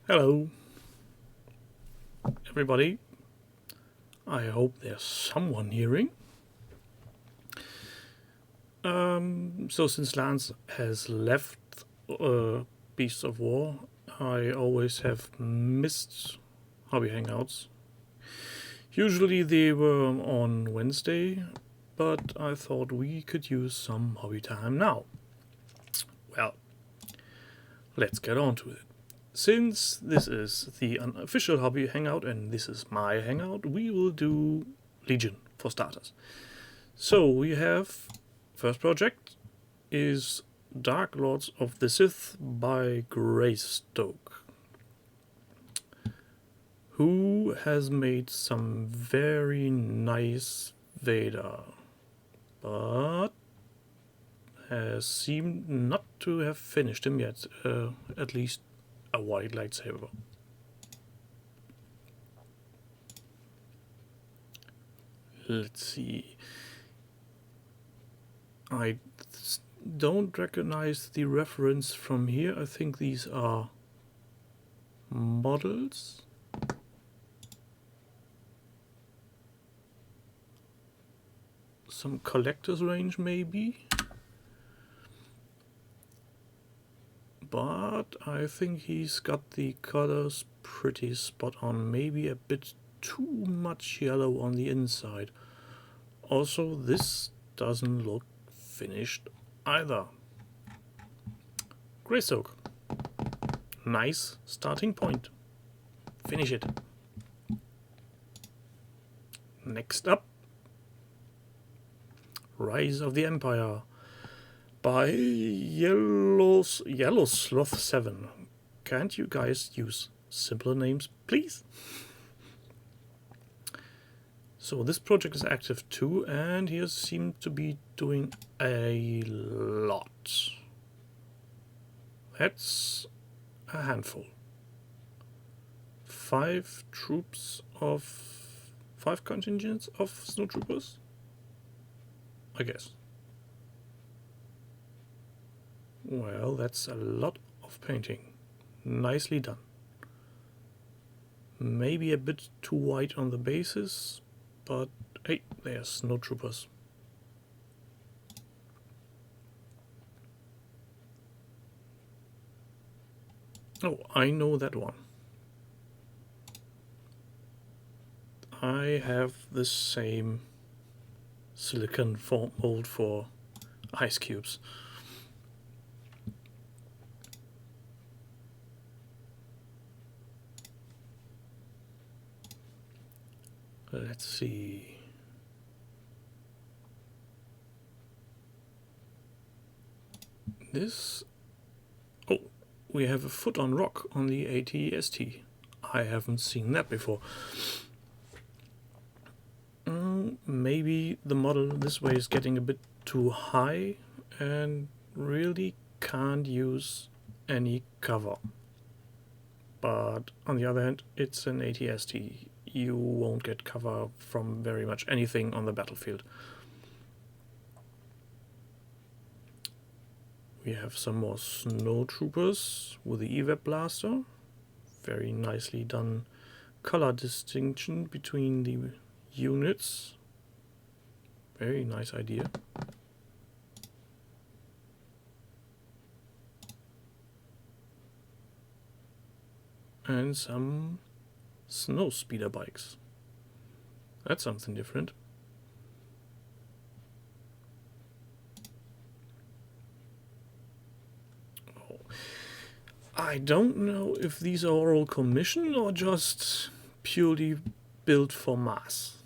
Hello, everybody. I hope there's someone hearing. So since Lance has left Beasts of War, I always have missed Hobby Hangouts. Usually they were on Wednesday, but I thought we could use some hobby time now. Well, let's get on to it. Since this is the unofficial Hobby Hangout and this is my hangout, we will do Legion for starters. So we have first project is Dark Lords of the Sith by Greystoke, who has made some very nice Vader, but has seemed not to have finished him yet, at least a white lightsaber. Let's see. I don't recognize the reference from here. I think these are models. Some collector's range maybe. But I think he's got the colors pretty spot on. Maybe a bit too much yellow on the inside. Also, this doesn't look finished either. Greystoke. Nice starting point. Finish it. Next up, Rise of the Empire by Yellow Sloth 7. Can't you guys use simpler names, please? So this project is active too, and he seems to be doing a lot. That's a handful. 5 contingents of snowtroopers, I guess. Well, that's a lot of painting. Nicely done. Maybe a bit too white on the bases, but hey, there's snowtroopers. Oh, I know that one. I have the same silicon mold for ice cubes. Let's see. This... Oh, we have a foot on rock on the ATST. I haven't seen that before. Maybe the model this way is getting a bit too high and really can't use any cover. But on the other hand, it's an ATST. You won't get cover from very much anything on the battlefield. We have some more snowtroopers with the EVAP blaster. Very nicely done color distinction between the units. Very nice idea. And some snow speeder bikes. That's something different. Oh. I don't know if these are all commissioned or just purely built for mass.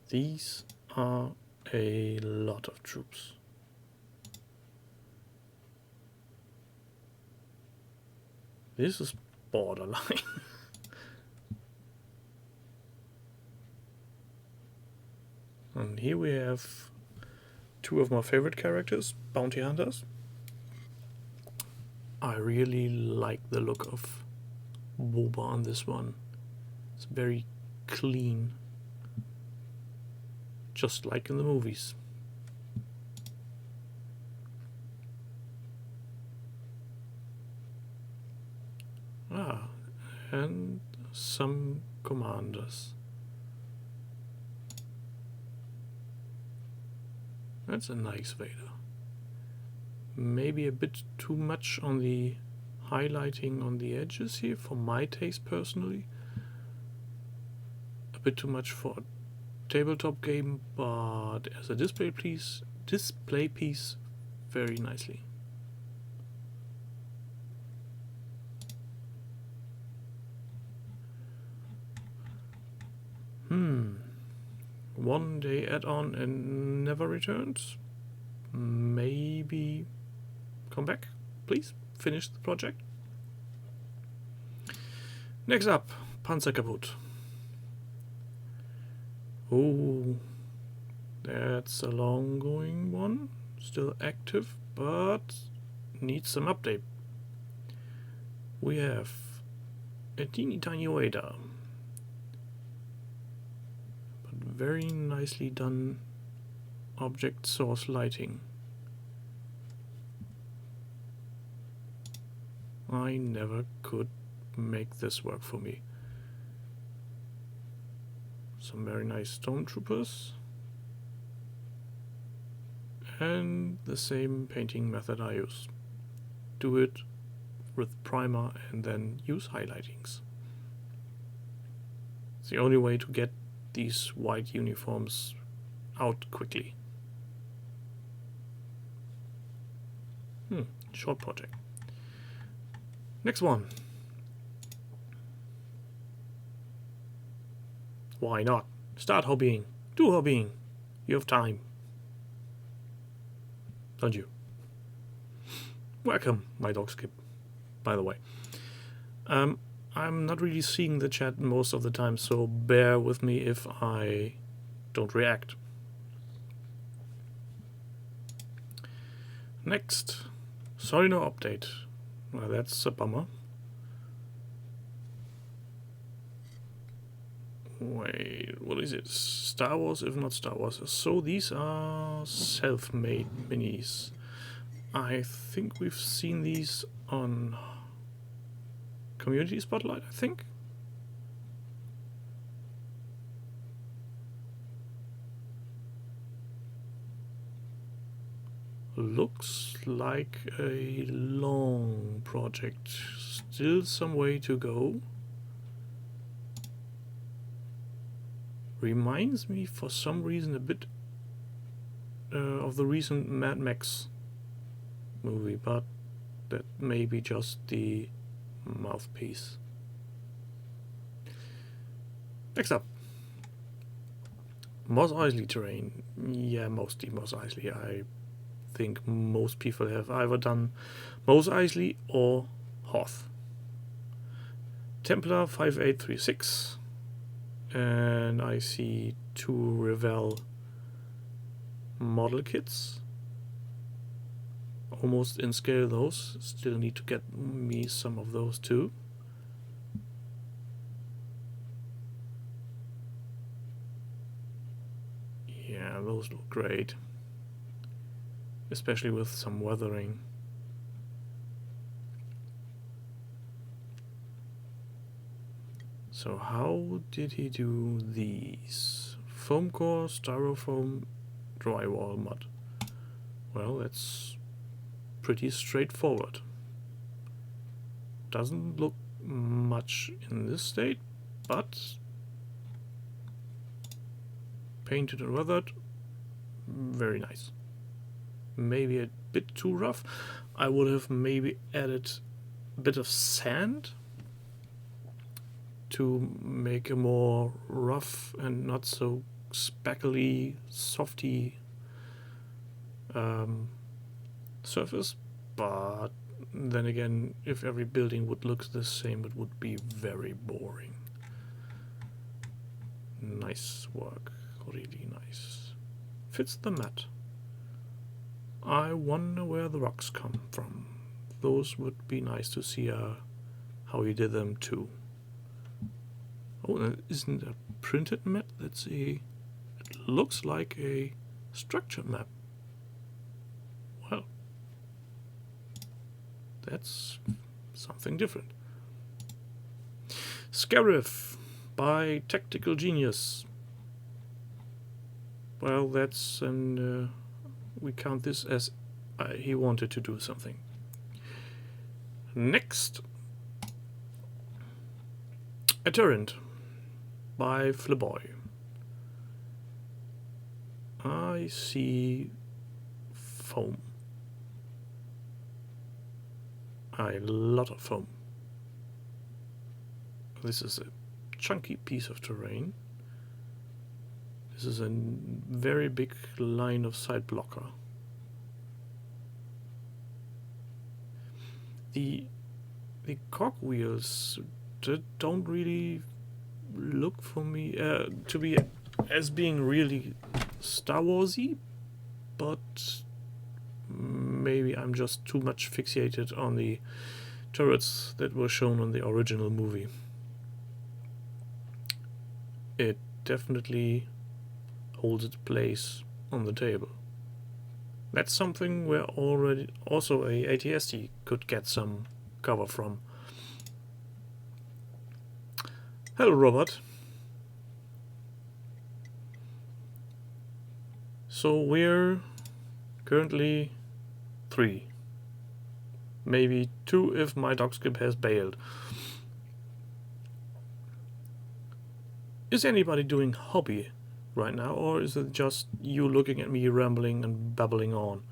These are a lot of troops. This is borderline. And here we have 2 of my favorite characters, bounty hunters. I really like the look of Boba on this one. It's very clean, just like in the movies. some commanders. That's a nice Vader. Maybe a bit too much on the highlighting on the edges here for my taste personally. A bit too much for a tabletop game, but as a display piece, very nicely. One day add-on and never returns. Maybe come back, please. Finish the project. Next up, Panzer kaputt. Oh, that's a long going one. Still active, but needs some update. We have a teeny tiny radar, but very nicely done object source lighting. I never could make this work for me. Some very nice stormtroopers. And the same painting method I use. Do it with primer and then use highlightings. It's the only way to get these white uniforms out quickly. Short project. Next one. Why not? Start hobbying. Do hobbying. You have time. Don't you? Welcome, my dog Skip, by the way. I'm not really seeing the chat most of the time, so bear with me if I don't react. Next. Sorry, no update. Well, that's a bummer. Wait, what is it? Star Wars, if not Star Wars. So these are self-made minis. I think we've seen these on Community Spotlight, I think. Looks like a long project. Still some way to go. Reminds me for some reason a bit of the recent Mad Max movie, but that may be just the mouthpiece. Next up, Mos Eisley terrain. Yeah, mostly Mos Eisley. I think most people have either done Mos Eisley or Hoth. Templar 5836. And I see 2 Revell model kits. Almost in scale those. Still need to get me some of those too. Yeah, those look great. Especially with some weathering. So how did he do these? Foam core, styrofoam, drywall mud. Well, that's pretty straightforward. Doesn't look much in this state, but painted and weathered, very nice. Maybe a bit too rough. I would have maybe added a bit of sand to make a more rough and not so spackly, softy surface. But then again, if every building would look the same, it would be very boring. Nice work, really nice. Fits the mat. I wonder where the rocks come from. Those would be nice to see how he did them too. Oh, that isn't a printed map. That's it looks like a structure map. Well, that's something different. Scarif by Tactical Genius. Well, that's an... we count this as he wanted to do something. Next, a Turret by Flaboy. I see foam. A lot of foam. This is a chunky piece of terrain. This is a very big line of sight blocker. The cogwheels don't really look for me to be as being really Star Warsy, but maybe I'm just too much fixated on the turrets that were shown on the original movie. It definitely holds its place on the table. That's something where already also a ATST could get some cover from. Hello, Robert. So we're currently 3. Maybe 2 if my dogskip has bailed. Is anybody doing hobby right now, or is it just you looking at me rambling and babbling on?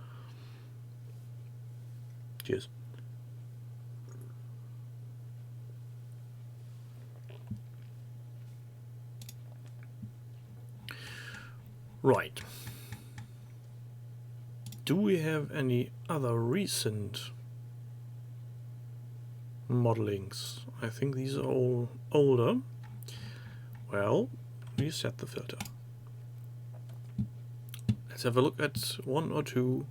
Cheers. Right. Do we have any other recent modelings? I think these are all older. Well, reset the filter. Let's have a look at 1 or 2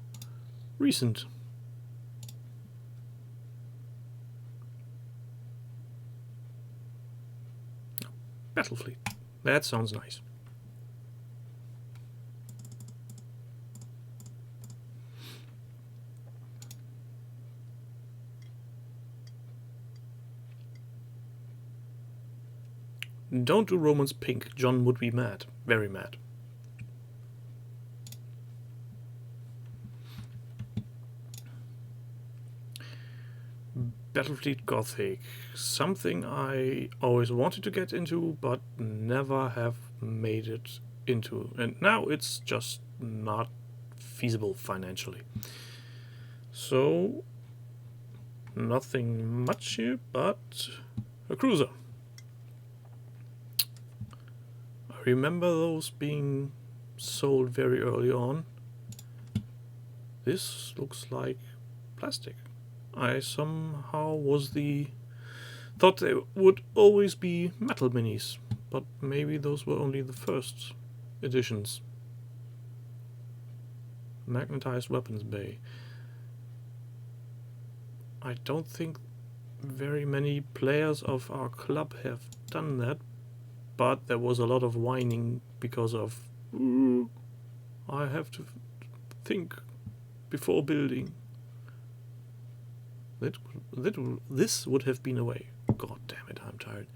recent. Battlefleet. That sounds nice. Don't do Romans pink. John would be mad. Very mad. Battlefleet Gothic. Something I always wanted to get into, but never have made it into. And now it's just not feasible financially. So, nothing much here, but a cruiser. I remember those being sold very early on. This looks like plastic. I somehow thought they would always be metal minis, but maybe those were only the first editions. Magnetized weapons bay. I don't think very many players of our club have done that, but there was a lot of whining because of I have to think before building. This would have been a way. God damn it, I'm tired.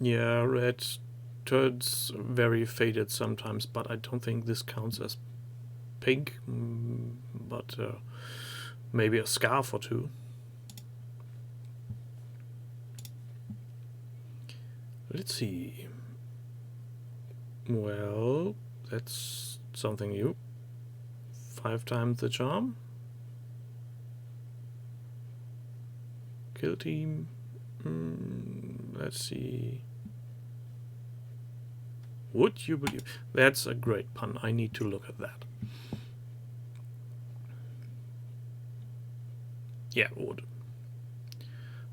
Yeah, red turds very faded sometimes, but I don't think this counts as pink, but maybe a scarf or 2. Let's see. Well, that's something new. 5 times the charm. Kill team. Let's see. Would you believe? That's a great pun. I need to look at that. Yeah, would.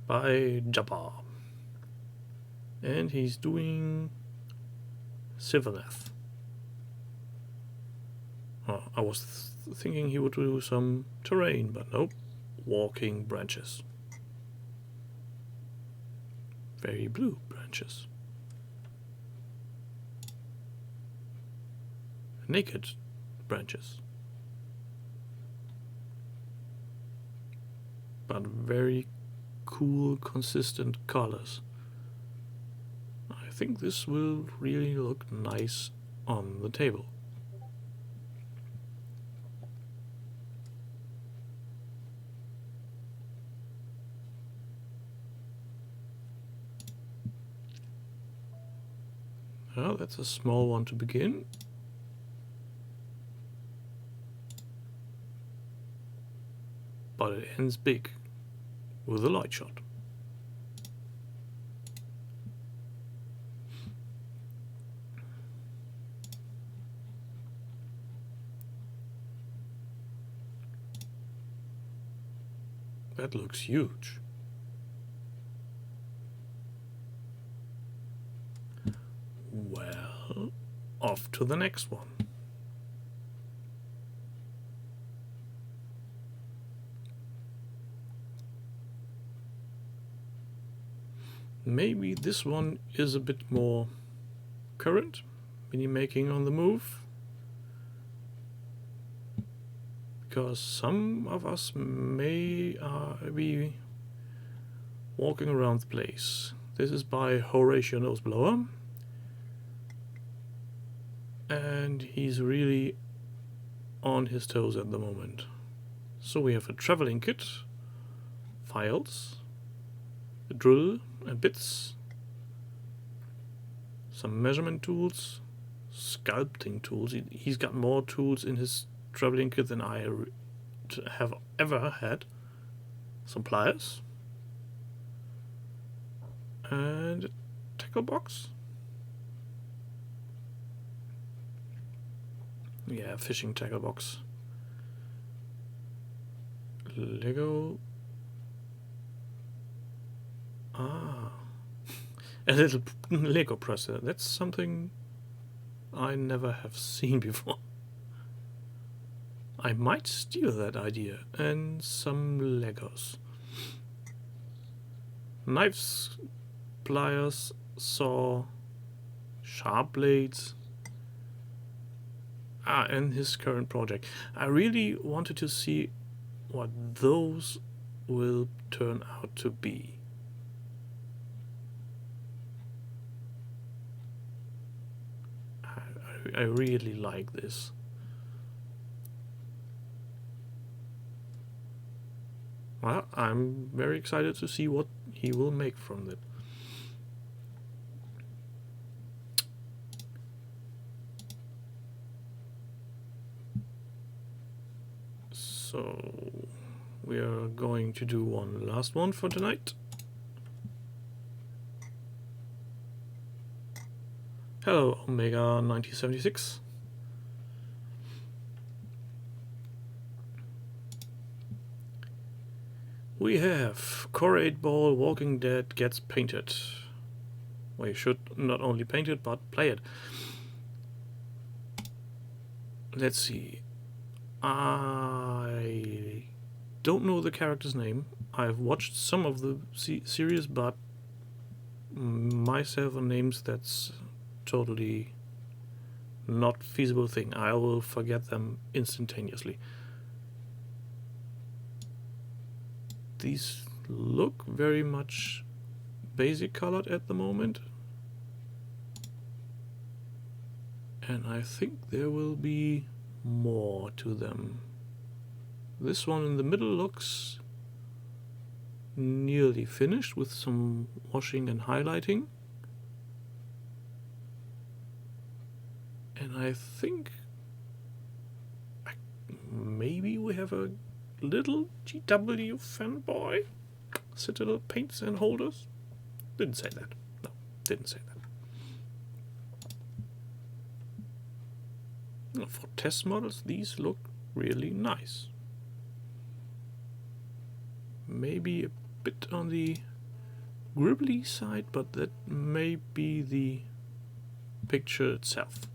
By Jabbar. And he's doing Sylvaneth. Oh, I was thinking he would do some terrain, but nope. Walking branches. Very blue branches. naked branches. But very cool, consistent colors. I think this will really look nice on the table. Well, that's a small one to begin. But it ends big with a light shot. That looks huge. Well, off to the next one. Maybe this one is a bit more current, mini making on the move. Because some of us may be walking around the place. This is by Horatio Noseblower. And he's really on his toes at the moment. So we have a traveling kit, files, a drill and bits, some measurement tools, sculpting tools. He's got more tools in his traveling kit than I have ever had. Some pliers and a tackle box. Yeah, fishing tackle box. Lego. Ah, a little Lego presser. That's something I never have seen before. I might steal that idea. And some Legos. Knives, pliers, saw, sharp blades. And his current project. I really wanted to see what those will turn out to be. I really like this. Well, I'm very excited to see what he will make from it. So we are going to do one last one for tonight. Hello, Omega 1976. We have Core 8 Ball Walking Dead gets painted. We should not only paint it, but play it. Let's see. I don't know the character's name. I've watched some of the series, but myself on names, that's totally not feasible thing. I will forget them instantaneously. These look very much basic colored at the moment. And I think there will be more to them. This one in the middle looks nearly finished with some washing and highlighting. And I think maybe we have a little GW fanboy. Citadel paints and holders. Didn't say that. No, didn't say that. For test models, these look really nice. Maybe a bit on the gribbly side, but that may be the picture itself.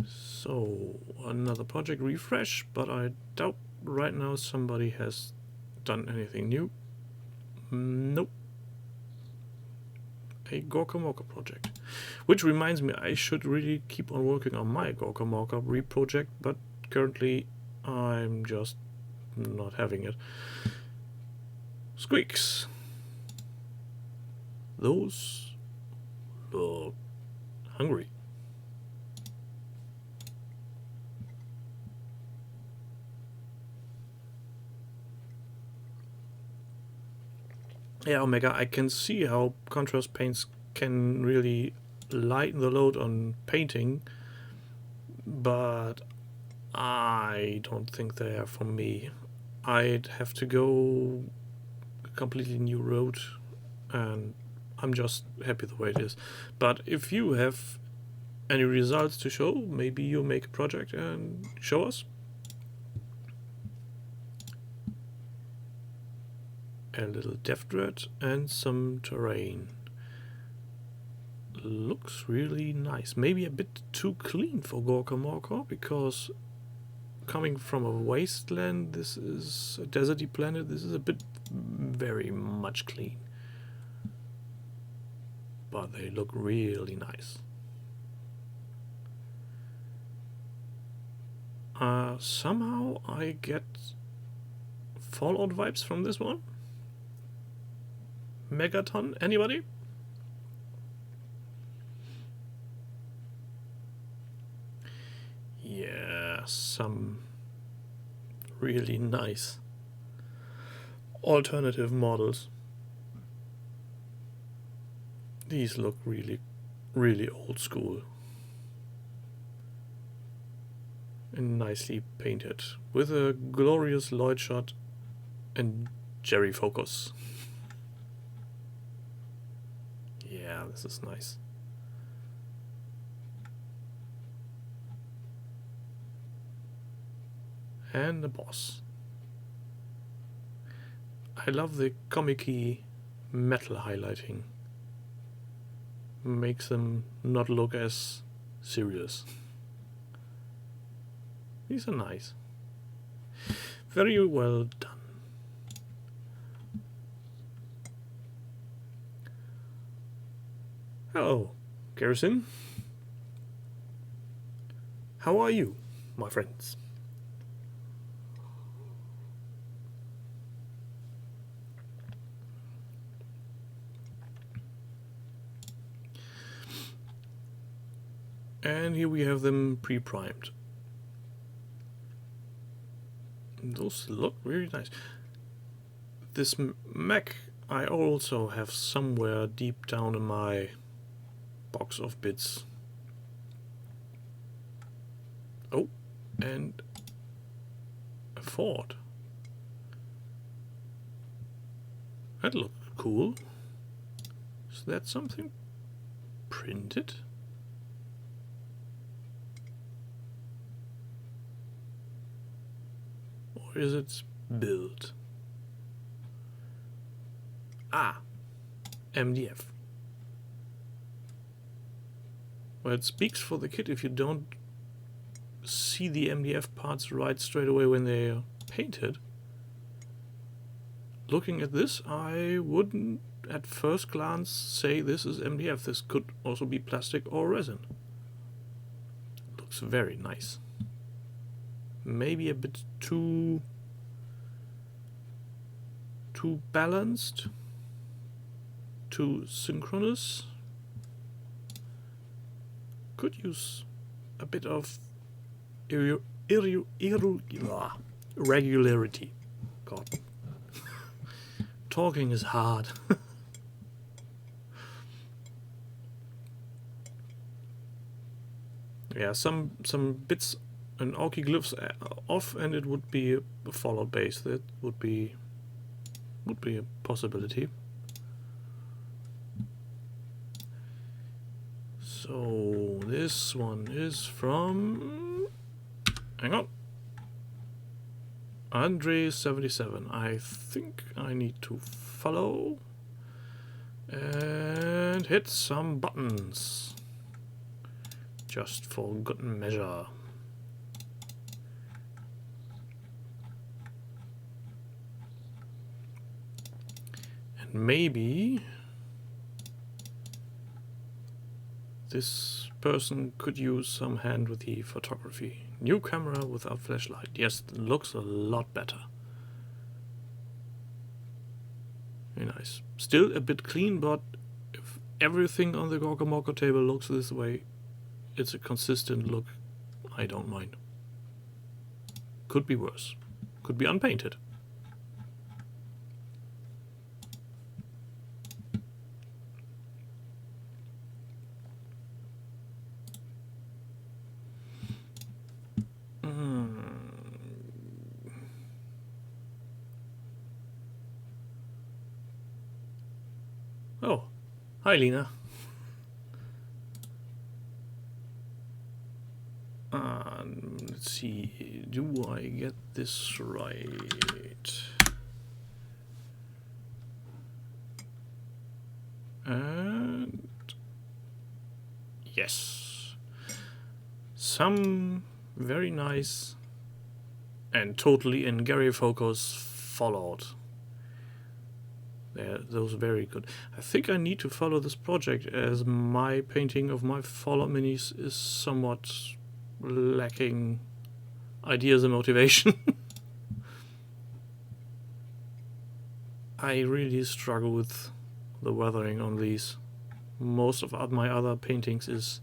So, another project refresh, but I doubt right now somebody has done anything new. Nope. A Gorka Morka project. Which reminds me, I should really keep on working on my Gorka Morka reproject, but currently I'm just not having it. Squeaks. Those look hungry. Yeah, Omega, I can see how contrast paints can really lighten the load on painting, but I don't think they are for me. I'd have to go a completely new road, and I'm just happy the way it is. But if you have any results to show, maybe you make a project and show us. A little depth dread and some terrain. Looks really nice. Maybe a bit too clean for Gorka Morka, because coming from a wasteland, this is a deserty planet, this is a bit very much clean. But they look really nice. Somehow I get Fallout vibes from this one. Megaton, anybody? Yeah, some really nice alternative models. These look really, really old school. And nicely painted, with a glorious Lloyd shot and Jerry focus. Yeah, this is nice. And the boss. I love the comic-y metal highlighting. Makes them not look as serious. These are nice. Very well done. Hello, Garrison. How are you, my friends? And here we have them pre-primed. Those look really nice. This mech I also have somewhere deep down in my box of bits. Oh, and a Ford. That looked cool. Is that something printed? Or is it built? Ah, MDF. Well, it speaks for the kit if you don't see the MDF parts right straight away when they are painted. Looking at this, I wouldn't at first glance say this is MDF. This could also be plastic or resin. Looks very nice. Maybe a bit too balanced, too synchronous. Could use a bit of irregularity. God, talking is hard. Yeah, some bits and Orky glyphs off, and it would be a Fallout base. That would be a possibility. So this one is from, hang on, Andre77. I think I need to follow and hit some buttons, just for good measure. And maybe This person could use some hand with the photography. New camera without flashlight. Yes, it looks a lot better. Very nice. Still a bit clean, but if everything on the Gorkamoko table looks this way, it's a consistent look. I don't mind. Could be worse. Could be unpainted. Oh, hi Lena. Let's see, do I get this right? And yes, some very nice and totally in Gary focus Fallout. Those are very good. I think I need to follow this project as my painting of my Fallout minis is somewhat lacking ideas and motivation. I really struggle with the weathering on these. Most of my other paintings is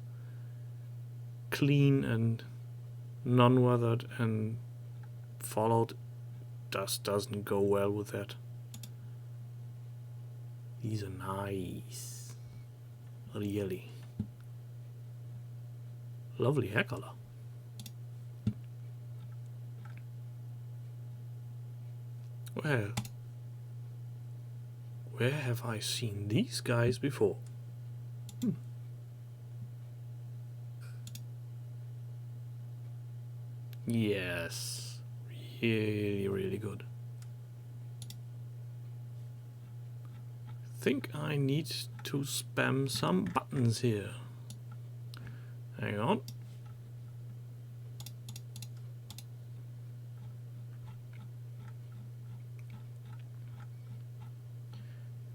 clean and non-weathered, and Fallout just doesn't go well with that. These are nice. Really. Lovely hair color. Well, where have I seen these guys before? Yes, really, really good. I think I need to spam some buttons here. Hang on.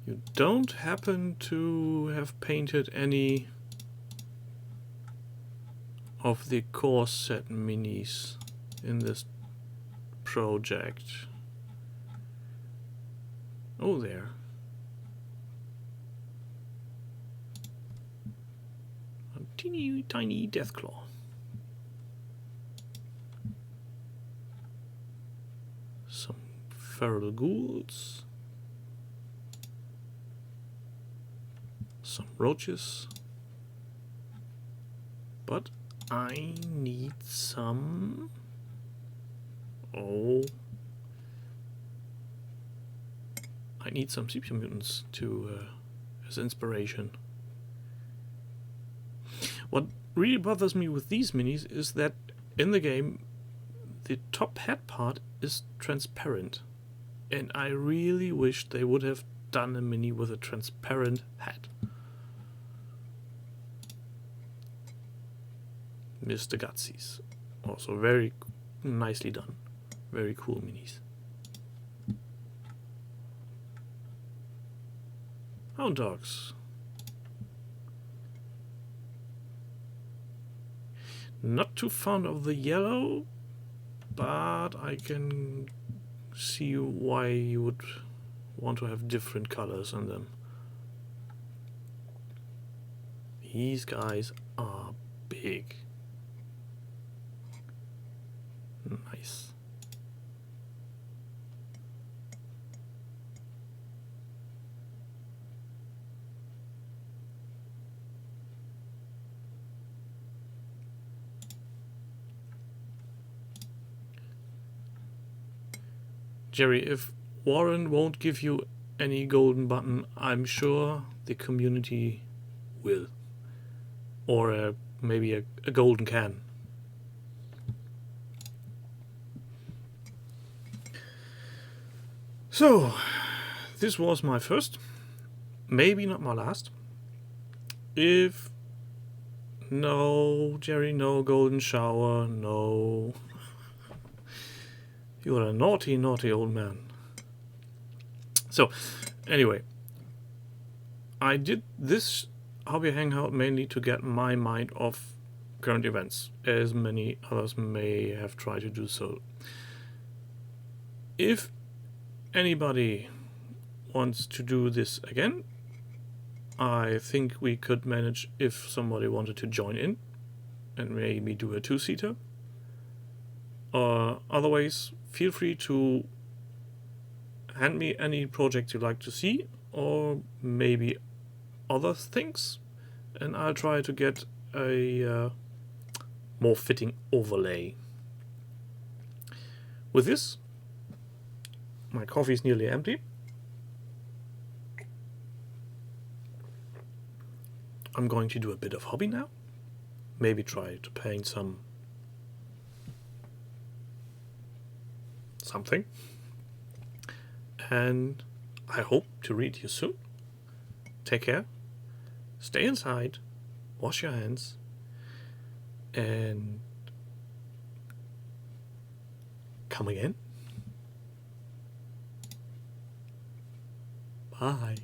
You don't happen to have painted any of the core set minis in this project? Oh, there. A teeny tiny Deathclaw. Some feral ghouls. Some roaches. But I need some... Oh. I need some sepia mutants to as inspiration. What really bothers me with these minis is that in the game the top head part is transparent, and I really wish they would have done a mini with a transparent head. Mr. Gutsies. Also very nicely done. Very cool minis. Hound dogs. Not too fond of the yellow, but I can see why you would want to have different colors on them. These guys are big. Nice. Jerry, if Warren won't give you any golden button, I'm sure the community will. Or maybe a golden can. So, this was my first, maybe not my last. If... No, Jerry, no golden shower, no. You're a naughty, naughty old man. So, anyway, I did this Hobby Hangout mainly to get my mind off current events, as many others may have tried to do so. If anybody wants to do this again, I think we could manage if somebody wanted to join in and maybe do a two-seater. Otherwise, feel free to hand me any project you'd like to see, or maybe other things, and I'll try to get a more fitting overlay. With this, my coffee is nearly empty. I'm going to do a bit of hobby now. Maybe try to paint something. And I hope to read you soon. Take care. Stay inside. Wash your hands. And come again. Bye.